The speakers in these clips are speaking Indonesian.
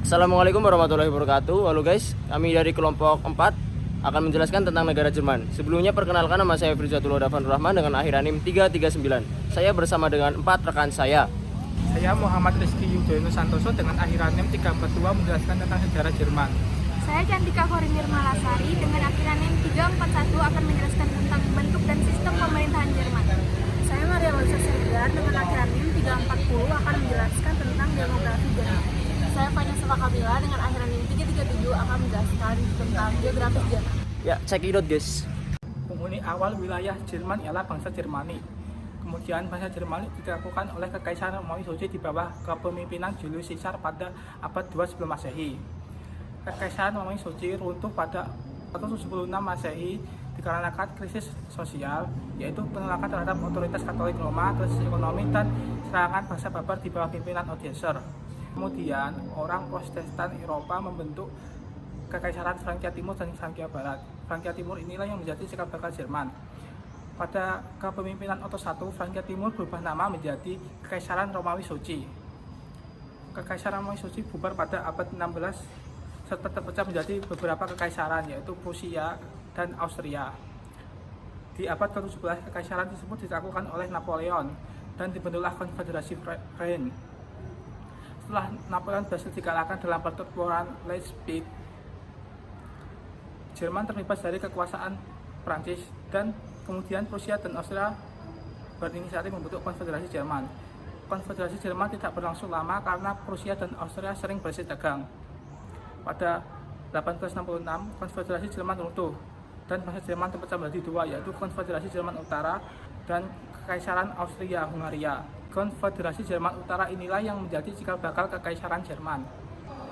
Assalamualaikum warahmatullahi wabarakatuh. Halo guys, kami dari kelompok 4 akan menjelaskan tentang negara Jerman. Sebelumnya perkenalkan, nama saya Firzatul Dafanur Rahman dengan akhir NIM 339. Saya bersama dengan 4 rekan saya. Saya Muhammad Rizky Yudhoyono Santoso dengan akhir NIM 342 menjelaskan tentang sejarah Jerman. Saya Cantika Horimir Malasari dengan akhir NIM 341 akan menjelaskan tentang bentuk dan sistem pemerintahan Jerman. Saya Maria Lisa Siregar dengan akhir NIM 340 akan menjelaskan tentang demografi Jerman. Saya Fanya Kabila dengan akhir NIM 337 akan menjelaskan tentang geografis Jerman. Ya, cekidot guys. Penghuni awal wilayah Jerman ialah bangsa Jermani. Kemudian bangsa Jermani ditaklukkan oleh Kekaisaran Romawi Suci di bawah kepemimpinan Julius Caesar pada abad 2 sebelum Masehi. Kekaisaran Romawi Suci runtuh pada 176 Masehi dikarenakan krisis sosial, yaitu penolakan terhadap otoritas Katolik Roma, krisis ekonomi, dan serangan bangsa Barbar di bawah pimpinan Odoacer. Kemudian orang Protestan Eropa membentuk Kekaisaran Frankia Timur dan Frankia Barat. Frankia Timur inilah yang menjadi cikal bakal Jerman. Pada kepemimpinan Otto I, Frankia Timur berubah nama menjadi Kekaisaran Romawi Suci. Kekaisaran Romawi Suci bubar pada abad 16 serta terpecah menjadi beberapa kekaisaran, yaitu Prusia dan Austria. Di abad ke-17, kekaisaran tersebut ditaklukkan oleh Napoleon dan dibentuklah Konfederasi Rhine. Setelah Napoleon berhasil dikalahkan dalam pertempuran Leipzig, Jerman terbebas dari kekuasaan Prancis, dan kemudian Prusia dan Austria berinisiatif membentuk Konfederasi Jerman. Konfederasi Jerman tidak berlangsung lama karena Prusia dan Austria sering berselisih dagang. Pada 1866, Konfederasi Jerman runtuh dan bangsa Jerman terpecah menjadi dua, yaitu Konfederasi Jerman Utara dan Kekaisaran Austria-Hungaria. Konfederasi Jerman Utara inilah yang menjadi cikal bakal Kekaisaran Jerman.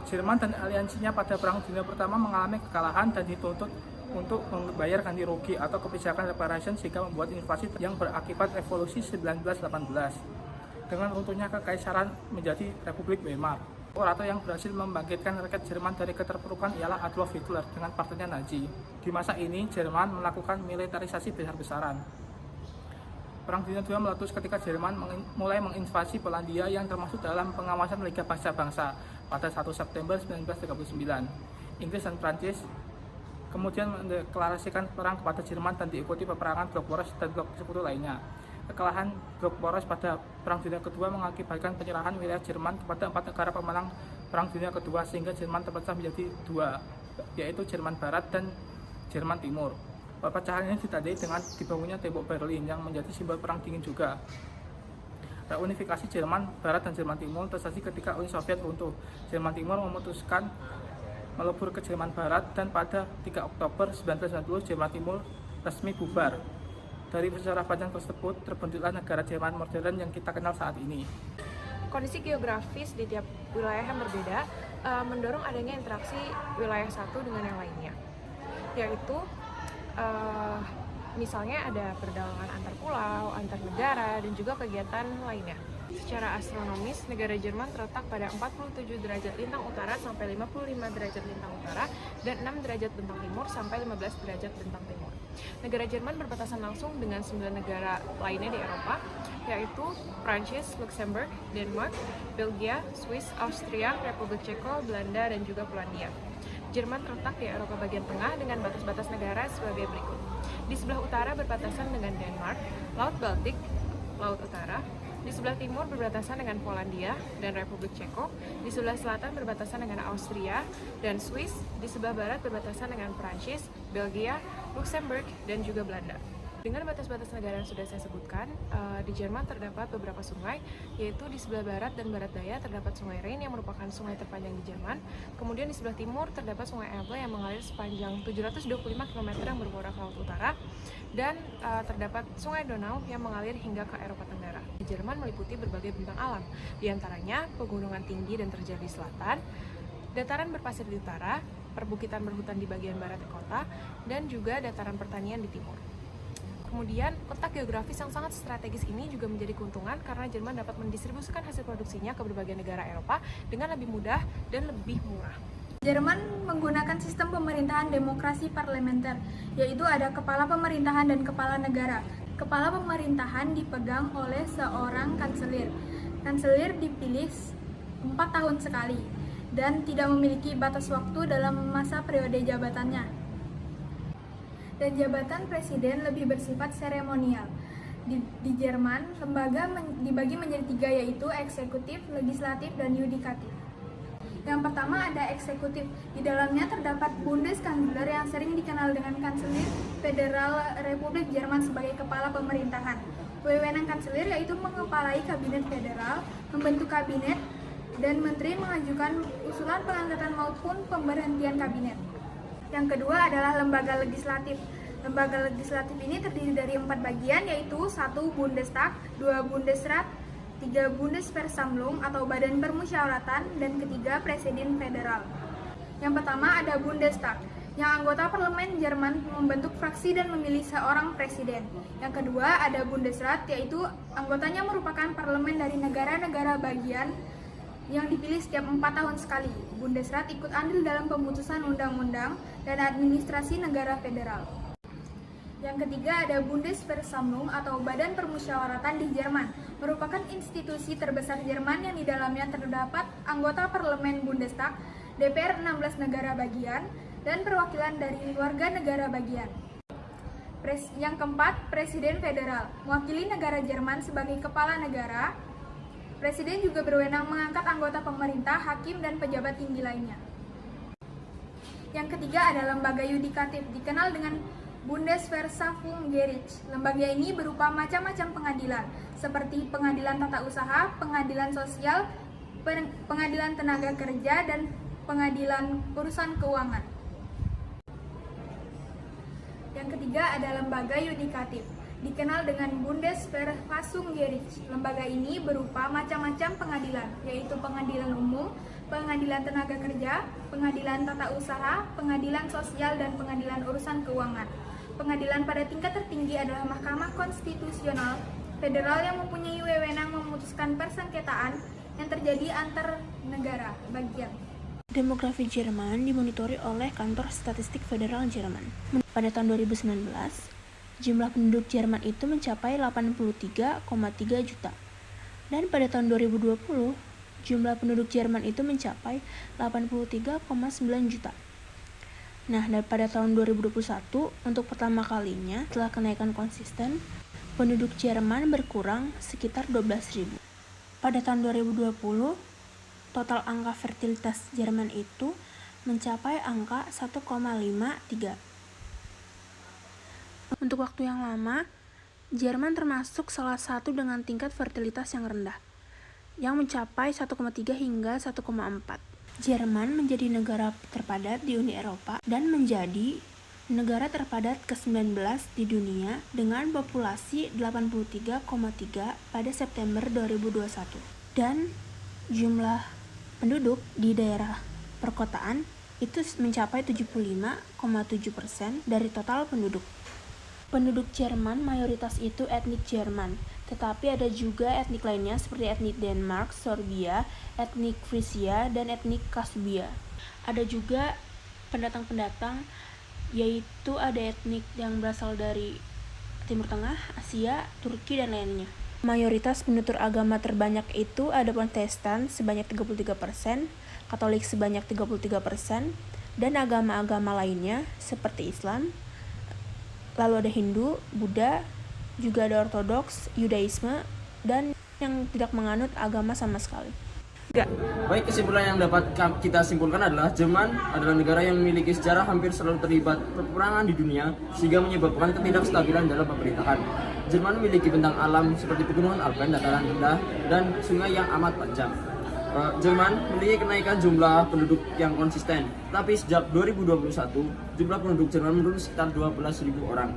Jerman dan aliansinya pada Perang Dunia Pertama mengalami kekalahan dan dituntut untuk membayar ganti rugi atau kebijakan reparation, sehingga membuat invasi yang berakibat revolusi 1918. Dengan runtuhnya kekaisaran menjadi Republik Weimar. Orator yang berhasil membangkitkan rakyat Jerman dari keterpurukan ialah Adolf Hitler dengan partainya Nazi. Di masa ini, Jerman melakukan militerisasi besar-besaran. Perang Dunia II meletus ketika Jerman mulai menginvasi Polandia yang termasuk dalam pengawasan Liga Bangsa-Bangsa pada 1 September 1939. Inggris dan Prancis kemudian mendeklarasikan perang kepada Jerman dan diikuti peperangan Blok Poros dan Blok Sekutu lainnya. Kekalahan Blok Poros pada Perang Dunia Kedua mengakibatkan penyerahan wilayah Jerman kepada 4 negara pemenang Perang Dunia Kedua, sehingga Jerman terpecah menjadi dua, yaitu Jerman Barat dan Jerman Timur. Perpecahan ini ditandai dengan dibangunnya tembok Berlin yang menjadi simbol perang dingin juga. Reunifikasi Jerman Barat dan Jerman Timur terjadi ketika Uni Soviet runtuh. Jerman Timur memutuskan melebur ke Jerman Barat, dan pada 3 Oktober 1990 Jerman Timur resmi bubar. Dari sejarah panjang tersebut terbentuklah negara Jerman modern yang kita kenal saat ini. Kondisi geografis di tiap wilayah yang berbeda mendorong adanya interaksi wilayah satu dengan yang lainnya, yaitu misalnya ada perdagangan antar pulau, antar negara, dan juga kegiatan lainnya. Secara astronomis, negara Jerman terletak pada 47 derajat lintang utara sampai 55 derajat lintang utara dan 6 derajat bentang timur sampai 15 derajat bentang timur. Negara Jerman berbatasan langsung dengan 9 negara lainnya di Eropa, yaitu Prancis, Luxembourg, Denmark, Belgia, Swiss, Austria, Republik Ceko, Belanda, dan juga Polandia. Jerman terletak di Eropa bagian tengah dengan batas-batas negara sebagai berikut. Di sebelah utara berbatasan dengan Denmark, Laut Baltik, Laut Utara. Di sebelah timur berbatasan dengan Polandia dan Republik Ceko. Di sebelah selatan berbatasan dengan Austria dan Swiss. Di sebelah barat berbatasan dengan Prancis, Belgia, Luxembourg, dan juga Belanda. Dengan batas-batas negara yang sudah saya sebutkan, di Jerman terdapat beberapa sungai, yaitu di sebelah barat dan barat daya terdapat sungai Rhine yang merupakan sungai terpanjang di Jerman. Kemudian di sebelah timur terdapat sungai Elbe yang mengalir sepanjang 725 km yang bermuara ke laut utara, dan terdapat sungai Donau yang mengalir hingga ke Eropa Tenggara. Jerman meliputi berbagai bentang alam, diantaranya pegunungan tinggi dan terjal di selatan, dataran berpasir di utara, perbukitan berhutan di bagian barat kota, dan juga dataran pertanian di timur. Kemudian, letak geografis yang sangat strategis ini juga menjadi keuntungan karena Jerman dapat mendistribusikan hasil produksinya ke berbagai negara Eropa dengan lebih mudah dan lebih murah. Jerman menggunakan sistem pemerintahan demokrasi parlementer, yaitu ada kepala pemerintahan dan kepala negara. Kepala pemerintahan dipegang oleh seorang kanselir. Kanselir dipilih 4 tahun sekali. dan tidak memiliki batas waktu dalam masa periode jabatannya. Dan jabatan presiden lebih bersifat seremonial. Di Jerman, lembaga dibagi menjadi 3, yaitu eksekutif, legislatif, dan yudikatif. Yang pertama ada eksekutif. Di dalamnya terdapat Bundeskanzler yang sering dikenal dengan Kanselir Federal Republik Jerman sebagai kepala pemerintahan. Wewenang kanselir yaitu mengepalai kabinet federal, membentuk kabinet, dan menteri mengajukan usulan pengangkatan maupun pemberhentian kabinet. Yang kedua adalah lembaga legislatif. Lembaga legislatif ini terdiri dari 4 bagian, yaitu 1 Bundestag, 2 Bundesrat, 3 Bundesversammlung atau Badan Permusyawaratan, dan ketiga Presiden Federal. Yang pertama ada Bundestag, yang anggota parlemen Jerman membentuk fraksi dan memilih seorang presiden. Yang kedua ada Bundesrat, yaitu anggotanya merupakan parlemen dari negara-negara bagian yang dipilih setiap 4 tahun sekali. Bundesrat ikut andil dalam pemutusan undang-undang dan administrasi negara federal. Yang ketiga ada Bundesversammlung atau Badan Permusyawaratan di Jerman, merupakan institusi terbesar Jerman yang di dalamnya terdapat anggota parlemen Bundestag, DPR 16 negara bagian, dan perwakilan dari warga negara bagian. Yang keempat, Presiden Federal, mewakili negara Jerman sebagai kepala negara. Presiden juga berwenang mengangkat anggota pemerintah, hakim, dan pejabat tinggi lainnya. Yang ketiga ada lembaga yudikatif, dikenal dengan Bundesversammlungsgericht. Lembaga ini berupa macam-macam pengadilan, seperti pengadilan tata usaha, pengadilan sosial, pengadilan tenaga kerja, dan pengadilan urusan keuangan. Yang ketiga ada lembaga yudikatif, dikenal dengan Bundesverfassungsgericht. Lembaga ini berupa macam-macam pengadilan, yaitu pengadilan umum, pengadilan tenaga kerja, pengadilan tata usaha, pengadilan sosial, dan pengadilan urusan keuangan. Pengadilan pada tingkat tertinggi adalah Mahkamah Konstitusional Federal yang mempunyai wewenang memutuskan persengketaan yang terjadi antar negara bagian. Demografi Jerman dimonitori oleh Kantor Statistik Federal Jerman. Pada tahun 2019, jumlah penduduk Jerman itu mencapai 83,3 juta. Dan pada tahun 2020, jumlah penduduk Jerman itu mencapai 83,9 juta. Nah, dan pada tahun 2021, untuk pertama kalinya setelah kenaikan konsisten, penduduk Jerman berkurang sekitar 12.000. Pada tahun 2020, total angka fertilitas Jerman itu mencapai angka 1,53. Untuk waktu yang lama, Jerman termasuk salah satu dengan tingkat fertilitas yang rendah, yang mencapai 1,3 hingga 1,4. Jerman menjadi negara terpadat di Uni Eropa dan menjadi negara terpadat ke-19 di dunia dengan populasi 83,3 pada September 2021. Dan jumlah penduduk di daerah perkotaan itu mencapai 75,7% dari total penduduk. Penduduk Jerman mayoritas itu etnik Jerman, tetapi ada juga etnik lainnya seperti etnik Denmark, Sorbia, etnik Frisia, dan etnik Kasubia. Ada juga pendatang-pendatang, yaitu ada etnik yang berasal dari Timur Tengah, Asia, Turki, dan lainnya. Mayoritas penutur agama terbanyak itu ada Protestan sebanyak 33%, Katolik sebanyak 33%, dan agama-agama lainnya seperti Islam. Lalu ada Hindu, Buddha, juga ada Ortodoks, Yudaisme, dan yang tidak menganut agama sama sekali. Baik, kesimpulan yang dapat kita simpulkan adalah Jerman adalah negara yang memiliki sejarah hampir selalu terlibat peperangan di dunia sehingga menyebabkan ketidakstabilan dalam pemerintahan. Jerman memiliki bentang alam seperti pegunungan Alpen, dataran rendah, dan sungai yang amat panjang. Jerman memiliki kenaikan jumlah penduduk yang konsisten, tapi sejak 2021 jumlah penduduk Jerman menurun sekitar 12.000 orang.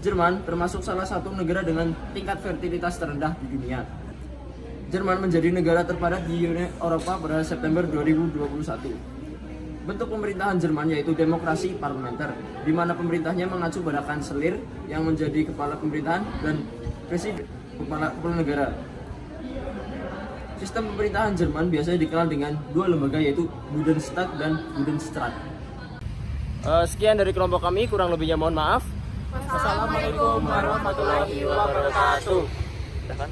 Jerman termasuk salah satu negara dengan tingkat fertilitas terendah di dunia. Jerman menjadi negara terpadat di Uni Eropa pada September 2021. Bentuk pemerintahan Jerman yaitu demokrasi parlementer, di mana pemerintahnya mengacu pada kanselir yang menjadi kepala pemerintahan dan presiden kepala negara. Sistem pemerintahan Jerman biasanya dikenal dengan dua lembaga yaitu Bundestag dan Bundesrat. Sekian dari kelompok kami, kurang lebihnya mohon maaf. Wassalamualaikum warahmatullahi wabarakatuh. Udah kan?